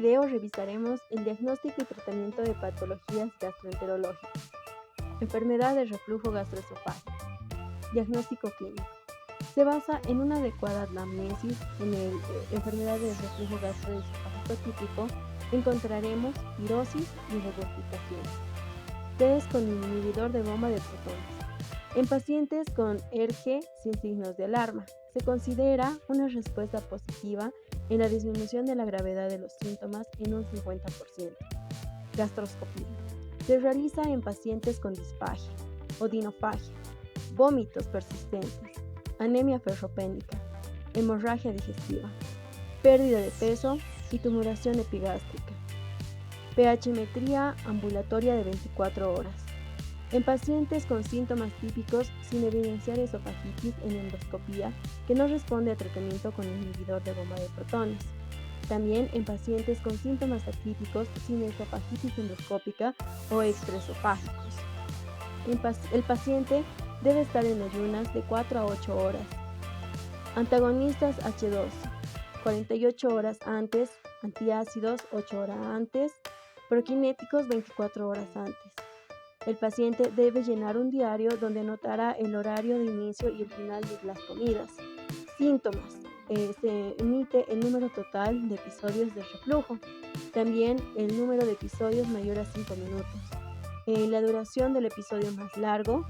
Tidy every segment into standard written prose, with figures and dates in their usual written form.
video revisaremos el diagnóstico y tratamiento de patologías gastroenterológicas, enfermedad del reflujo gastroesofágico. Diagnóstico clínico. Se basa en una adecuada anamnesis. En la enfermedad del reflujo gastroesofágico típico encontraremos pirosis y regurgitación. Test con inhibidor de bomba de protones. En pacientes con ERG sin signos de alarma, se considera una respuesta positiva en la disminución de la gravedad de los síntomas en un 50%. Gastroscopía. Se realiza en pacientes con disfagia, odinofagia, vómitos persistentes, anemia ferropénica, hemorragia digestiva, pérdida de peso y tumoración epigástrica. pH-metría ambulatoria de 24 horas. En pacientes con síntomas típicos sin evidenciar esofagitis en endoscopía que no responde a tratamiento con inhibidor de bomba de protones. También en pacientes con síntomas atípicos sin esofagitis endoscópica o extraesofágicos. El paciente debe estar en ayunas de 4 a 8 horas. Antagonistas H2, 48 horas antes, antiácidos 8 horas antes, prokinéticos 24 horas antes. El paciente debe llenar un diario donde anotará el horario de inicio y el final de las comidas. Síntomas. Se emite el número total de episodios de reflujo. También el número de episodios mayor a 5 minutos. La duración del episodio más largo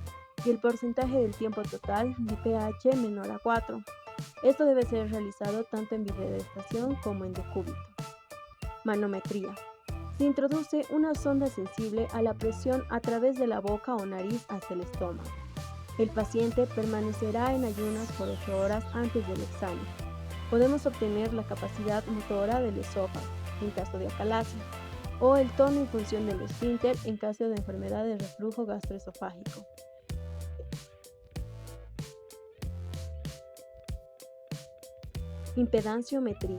y el porcentaje del tiempo total de pH menor a 4. Esto debe ser realizado tanto en bidedestación como en decúbito. Manometría. Se introduce una sonda sensible a la presión a través de la boca o nariz hasta el estómago. El paciente permanecerá en ayunas por 8 horas antes del examen. Podemos obtener la capacidad motora del esófago, en caso de acalasia, o el tono y función del esfínter en caso de enfermedad de reflujo gastroesofágico. Impedanciometría.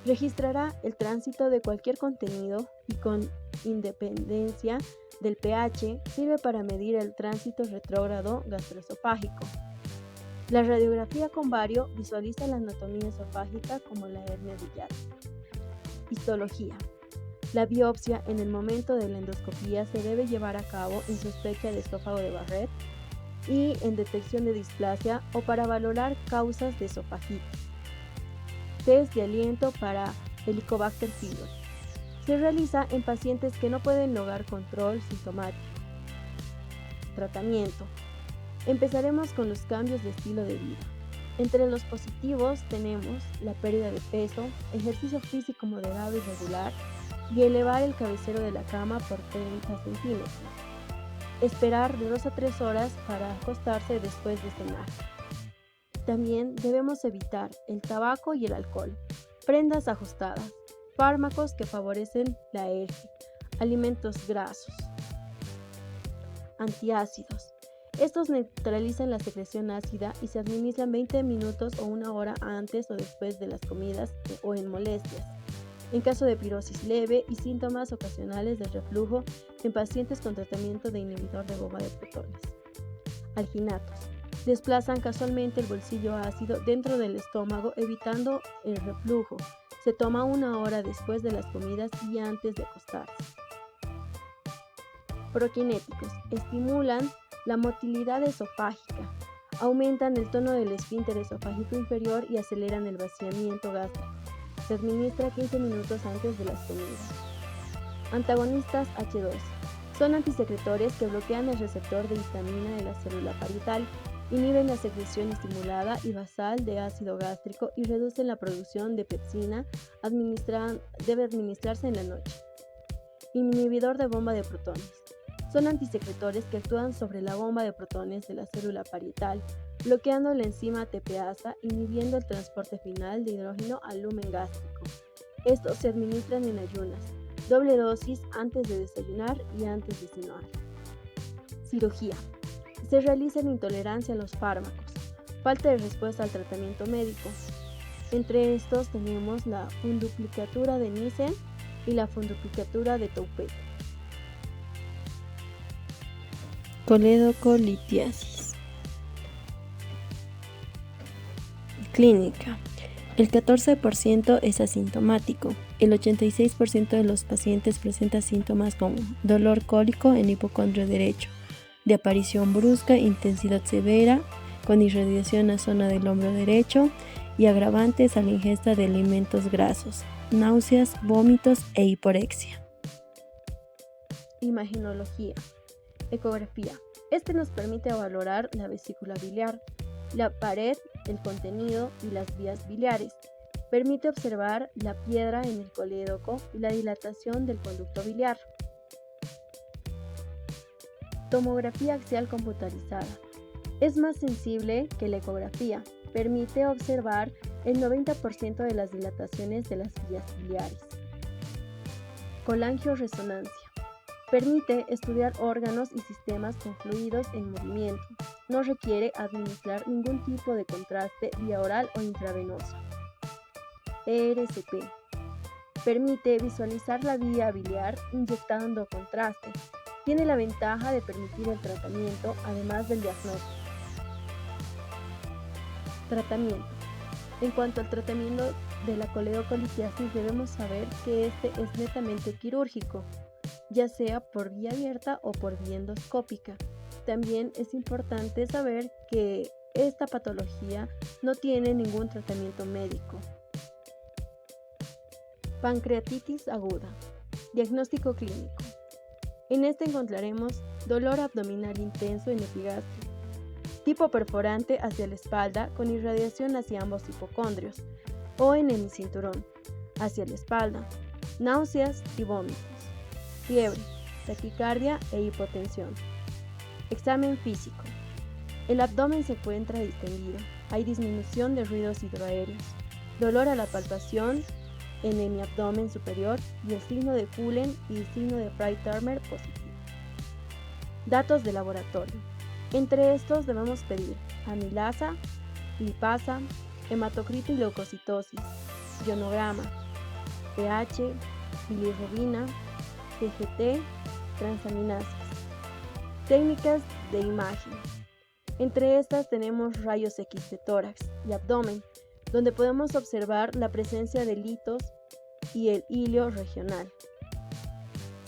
Registrará el tránsito de cualquier contenido y con independencia del pH sirve para medir el tránsito retrógrado gastroesofágico. La radiografía con bario visualiza la anatomía esofágica como la hernia de Yat. Histología. La biopsia en el momento de la endoscopía se debe llevar a cabo en sospecha de esófago de Barrett y en detección de displasia o para valorar causas de esofagitis. Test de aliento para Helicobacter pylori. Se realiza en pacientes que no pueden lograr control sintomático. Tratamiento. Empezaremos con los cambios de estilo de vida. Entre los positivos tenemos la pérdida de peso, ejercicio físico moderado y regular y elevar el cabecero de la cama por 30 centímetros. Esperar de 2 a 3 horas para acostarse después de cenar. También debemos evitar el tabaco y el alcohol, prendas ajustadas, fármacos que favorecen la ERG, alimentos grasos. Antiácidos. Estos neutralizan la secreción ácida y se administran 20 minutos o 1 hora antes o después de las comidas o en molestias. En caso de pirosis leve y síntomas ocasionales de reflujo en pacientes con tratamiento de inhibidor de bomba de protones. Alginatos. Desplazan casualmente el bolsillo ácido dentro del estómago evitando el reflujo. Se toma 1 hora después de las comidas y antes de acostarse. Prokinéticos. Estimulan la motilidad esofágica, aumentan el tono del esfínter esofágico inferior y aceleran el vaciamiento gástrico. Se administra 15 minutos antes de las comidas. Antagonistas H2. Son antisecretores que bloquean el receptor de histamina de la célula parietal, inhiben la secreción estimulada y basal de ácido gástrico y reducen la producción de pepsina. Debe administrarse en la noche. Inhibidor de bomba de protones. Son antisecretores que actúan sobre la bomba de protones de la célula parietal, bloqueando la enzima TPasa, inhibiendo el transporte final de hidrógeno al lumen gástrico. Estos se administran en ayunas, doble dosis antes de desayunar y antes de cenar. Cirugía. Se realiza en intolerancia a los fármacos, falta de respuesta al tratamiento médico. Entre estos tenemos la funduplicatura de Nissen y la funduplicatura de Toupet. Coledocolitíasis. Clínica. El 14% es asintomático. El 86% de los pacientes presenta síntomas como dolor cólico en hipocondrio derecho, de aparición brusca, intensidad severa, con irradiación a zona del hombro derecho y agravantes a la ingesta de alimentos grasos, náuseas, vómitos e hiporexia. Imagenología. Ecografía. Este nos permite valorar la vesícula biliar, la pared, el contenido y las vías biliares. Permite observar la piedra en el colédoco y la dilatación del conducto biliar. Tomografía axial computarizada. Es más sensible que la ecografía. Permite observar el 90% de las dilataciones de las vías biliares. Colangioresonancia. Permite estudiar órganos y sistemas con fluidos en movimiento. No requiere administrar ningún tipo de contraste vía oral o intravenoso. ERCP. Permite visualizar la vía biliar inyectando contraste. Tiene la ventaja de permitir el tratamiento, además del diagnóstico. Tratamiento. En cuanto al tratamiento de la coledocolitiasis, debemos saber que este es netamente quirúrgico, ya sea por vía abierta o por vía endoscópica. También es importante saber que esta patología no tiene ningún tratamiento médico. Pancreatitis aguda. Diagnóstico clínico. En este encontraremos dolor abdominal intenso en epigastrio, tipo perforante hacia la espalda con irradiación hacia ambos hipocondrios o en hemicinturón, hacia la espalda, náuseas y vómitos, fiebre, taquicardia e hipotensión. Examen físico. El abdomen se encuentra distendido, hay disminución de ruidos hidroaéreos, dolor a la palpación en el abdomen superior y el signo de Cullen y el signo de Fry-Turner positivo. Datos de laboratorio. Entre estos debemos pedir amilasa, lipasa, hematocrito y leucocitosis, ionograma, pH, bilirrubina, TGT, transaminases. Técnicas de imagen. Entre estas tenemos rayos X de tórax y abdomen, donde podemos observar la presencia de litos y el hilio regional.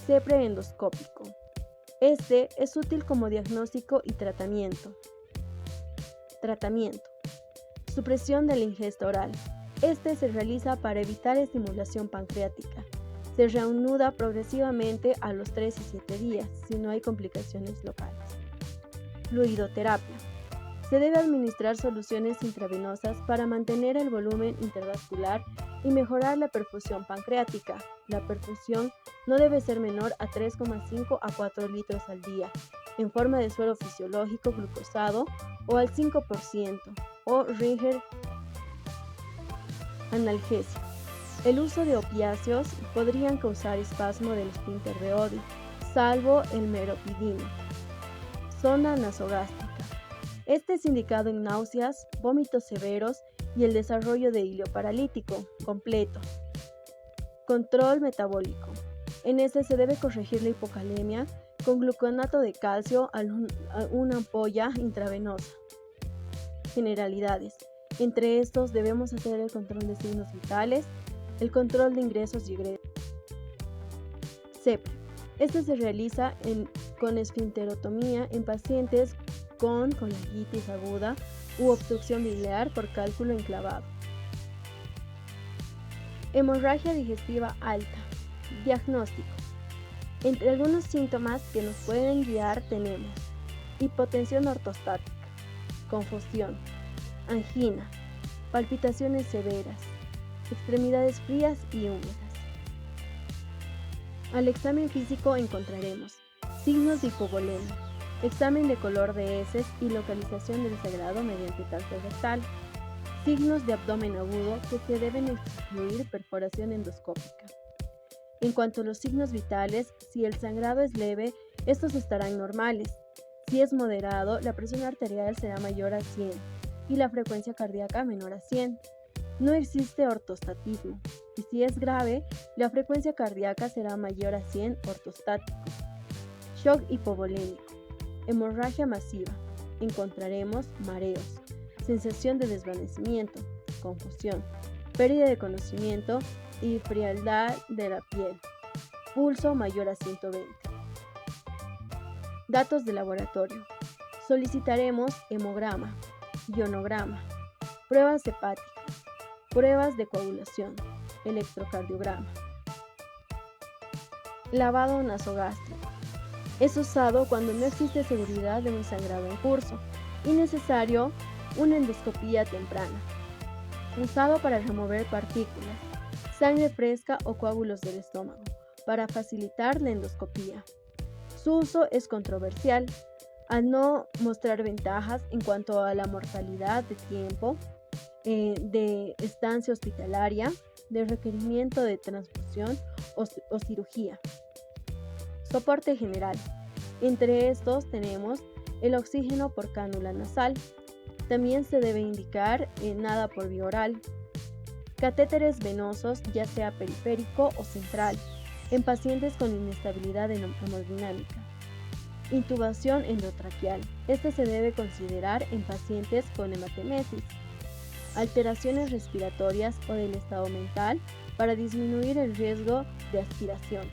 CEPRE endoscópico. Este es útil como diagnóstico y tratamiento. Tratamiento. Supresión de la ingesta oral. Este se realiza para evitar estimulación pancreática. Se reanuda progresivamente a los 3 y 7 días, si no hay complicaciones locales. Fluidoterapia. Se debe administrar soluciones intravenosas para mantener el volumen intervascular y mejorar la perfusión pancreática. La perfusión no debe ser menor a 3,5 a 4 litros al día, en forma de suero fisiológico glucosado o al 5%, o Ringer analgésico. El uso de opiáceos podrían causar espasmo del esfínter de Oddi, salvo el meropidina. Sonda nasogástrica. Este es indicado en náuseas, vómitos severos y el desarrollo de hilio paralítico completo. Control metabólico. En este se debe corregir la hipocalemia con gluconato de calcio a una ampolla intravenosa. Generalidades. Entre estos debemos hacer el control de signos vitales, el control de ingresos y egresos. CEPRE. Este se realiza con esfinterotomía en pacientes con colangitis aguda u obstrucción biliar por cálculo enclavado. Hemorragia digestiva alta. Diagnóstico. Entre algunos síntomas que nos pueden guiar tenemos hipotensión ortostática, confusión, angina, palpitaciones severas, extremidades frías y húmedas. Al examen físico encontraremos signos de hipovolemia, examen de color de heces y localización del sangrado mediante tacto rectal, signos de abdomen agudo que se deben excluir perforación endoscópica. En cuanto a los signos vitales, si el sangrado es leve, estos estarán normales. Si es moderado, la presión arterial será mayor a 100 y la frecuencia cardíaca menor a 100. No existe ortostatismo, y si es grave, la frecuencia cardíaca será mayor a 100 ortostático. Shock hipovolémico. Hemorragia masiva. Encontraremos mareos, sensación de desvanecimiento, confusión, pérdida de conocimiento y frialdad de la piel, pulso mayor a 120. Datos de laboratorio. Solicitaremos hemograma, ionograma, pruebas hepáticas, pruebas de coagulación, electrocardiograma. Lavado nasogástrico. Es usado cuando no existe seguridad de un sangrado en curso y necesario una endoscopía temprana. Usado para remover partículas, sangre fresca o coágulos del estómago, para facilitar la endoscopía. Su uso es controversial, al no mostrar ventajas en cuanto a la mortalidad de tiempo, de estancia hospitalaria, de requerimiento de transfusión o cirugía. Soporte general. Entre estos tenemos el oxígeno por cánula nasal. También se debe indicar nada por vía oral. Catéteres venosos, ya sea periférico o central, en pacientes con inestabilidad hemodinámica. Intubación endotraqueal. Esta se debe considerar en pacientes con hematemesis. Alteraciones respiratorias o del estado mental para disminuir el riesgo de aspiración.